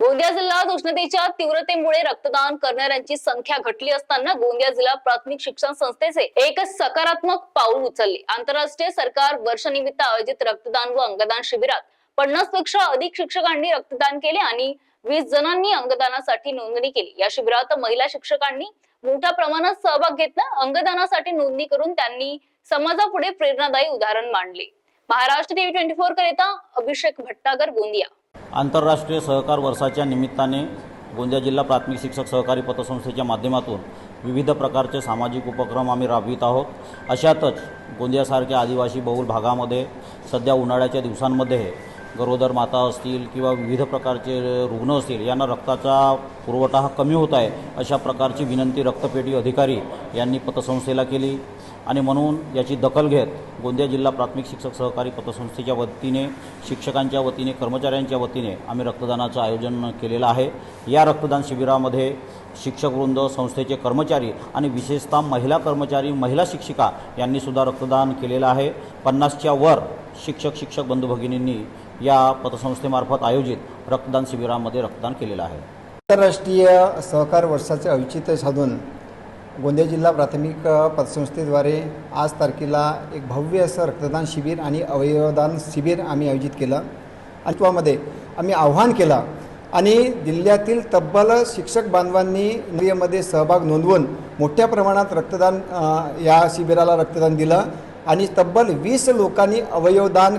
गोंदिया जिल्ह्यात उष्णतेच्या तीव्रतेमुळे रक्तदान करणाऱ्यांची संख्या घटली असताना गोंदिया जिल्हा प्राथमिक शिक्षण संस्थेचे एक सकारात्मक पाऊल उचलले। आंतरराष्ट्रीय सरकार वर्षानिमित्त आयोजित रक्तदान व अंगदान शिबिरात 50 पेक्षा अधिक शिक्षकांनी रक्तदान केले आणि 20 जणांनी अंगदानासाठी नोंदणी केली। या शिबिरात महिला शिक्षकांनी मोठ्या प्रमाणात सहभाग घेतला। अंगदानासाठी नोंदणी करून त्यांनी समाजापुढे प्रेरणादायी उदाहरण मांडले। महाराष्ट्र टीव्ही 24 करिता अभिषेक भट्टागर, गोंदिया। आंतरराष्ट्रीय सहकार वर्षाच्या निमित्ताने गोंदिया जिल्हा प्राथमिक शिक्षक सहकारी पतसंस्थेच्या माध्यमातून विविध प्रकारचे सामाजिक उपक्रम आम्ही राबवित आहोत। अशातच गोंदियासारख्या आदिवासी बहुल भागामध्ये सध्या उन्हाळ्याच्या दिवसांमध्ये गरोदर माता असतील किंवा विविध प्रकारचे रुग्ण असतील यांना रक्ताचा पुरवठा हा कमी होत आहे, अशा प्रकारची विनंती रक्तपेढी अधिकारी यांनी पतसंस्थेला केली आणि म्हणून याची दखल घेत गोंदिया जिल्हा प्राथमिक शिक्षक सहकारी पतसंस्थेच्या वतीने, शिक्षकांच्या वतीने, कर्मचाऱ्यांच्या वतीने आम्ही रक्तदानाचं आयोजन केलेलं आहे। या रक्तदान शिबिरामध्ये शिक्षकवृंद, संस्थेचे कर्मचारी आणि विशेषतः महिला कर्मचारी, महिला शिक्षिका यांनी सुद्धा रक्तदान केलेलं आहे। 50च्या वर शिक्षक बंधू भगिनींनी या पतसंस्थेमार्फत आयोजित रक्तदान शिबिरामध्ये रक्तदान केलेलं आहे। आंतरराष्ट्रीय सहकार वर्षाचे औचित्य साधून गोंदिया जिल्हा प्राथमिक पतसंस्थेद्वारे आज तारखेला एक भव्य असं रक्तदान शिबिर आणि अवयवदान शिबिर आम्ही आयोजित केलं आणि त्यामध्ये आम्ही आव्हान केलं आणि जिल्ह्यातील तब्बल शिक्षक बांधवांनी मध्ये सहभाग नोंदवून मोठ्या प्रमाणात रक्तदान या शिबिराला रक्तदान दिलं आणि तब्बल 20 लोकांनी अवयवदान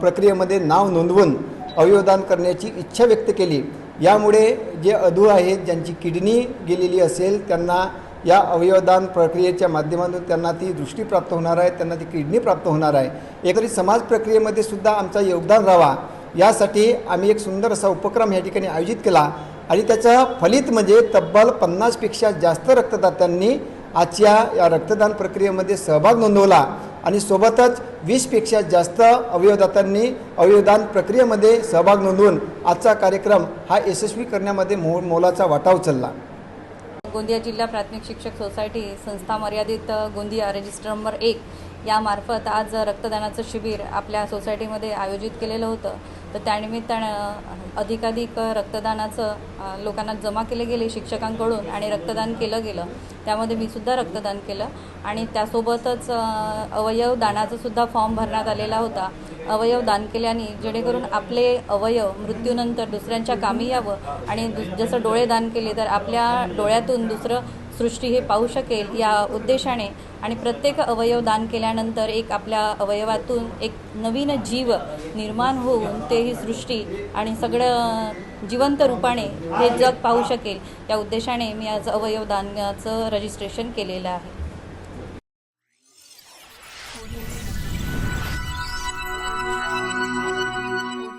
प्रक्रियेमध्ये नाव नोंदवून अवयवदान करण्याची इच्छा व्यक्त केली। यामुळे जे अधू आहेत, ज्यांची किडनी गेलेली असेल, त्यांना या अवयवदान प्रक्रियेच्या माध्यमातून त्यांना ती दृष्टी प्राप्त होणार आहे, त्यांना ती किडनी प्राप्त होणार आहे। एकरी समाज प्रक्रियेमध्ये सुद्धा आमचा योगदान राहावा यासाठी आम्ही एक सुंदर असा उपक्रम या ठिकाणी आयोजित केला आणि त्याचं फलित म्हणजे तब्बल 50 पेक्षा जास्त रक्तदात्यांनी आजच्या या रक्तदान प्रक्रियेमध्ये सहभाग नोंदवला आणि सोबतच 20 पेक्षा जास्त अवयवदात्यांनी अवयवदान प्रक्रियेमध्ये सहभाग नोंदवून आजचा कार्यक्रम हा यशस्वी करण्यामध्ये मोलाचा वाटा उचलला। गोंदिया जिल्हा प्राथमिक शिक्षक सोसायटी संस्था मर्यादित गोंदिया रजिस्टर नंबर 1 यामार्फत आज रक्तदानाचं शिबिर आपल्या सोसायटीमध्ये आयोजित केलेलं होतं। तर त्यानिमित्तानं अधिकाधिक रक्तदानाचं लोकांना जमा केले गेले शिक्षकांकडून आणि रक्तदान केलं गेलं। त्यामध्ये मी सुद्धा रक्तदान केलं आणि त्यासोबतच अवयव दानाचा सुद्धा फॉर्म भरण्यात आलेला होता। अवयव दान केल्याने जेणेकरून आपले अवयव मृत्यूनंतर दुसऱ्यांच्या कामी यावं आणि जसं डोळे दान केले तर आपल्या डोळ्यातून दुसरं सृष्टी हे पाहू शकेल या उद्देशाने आणि प्रत्येक अवयव दान केल्यानंतर एक आपल्या अवयवातून एक नवीन जीव निर्माण होऊन ते ही सृष्टी आणि सगळं जिवंत रूपाने हे जग पाहू शकेल या उद्देशाने मी आज अवयव दानाचं रजिस्ट्रेशन केलेलं आहे।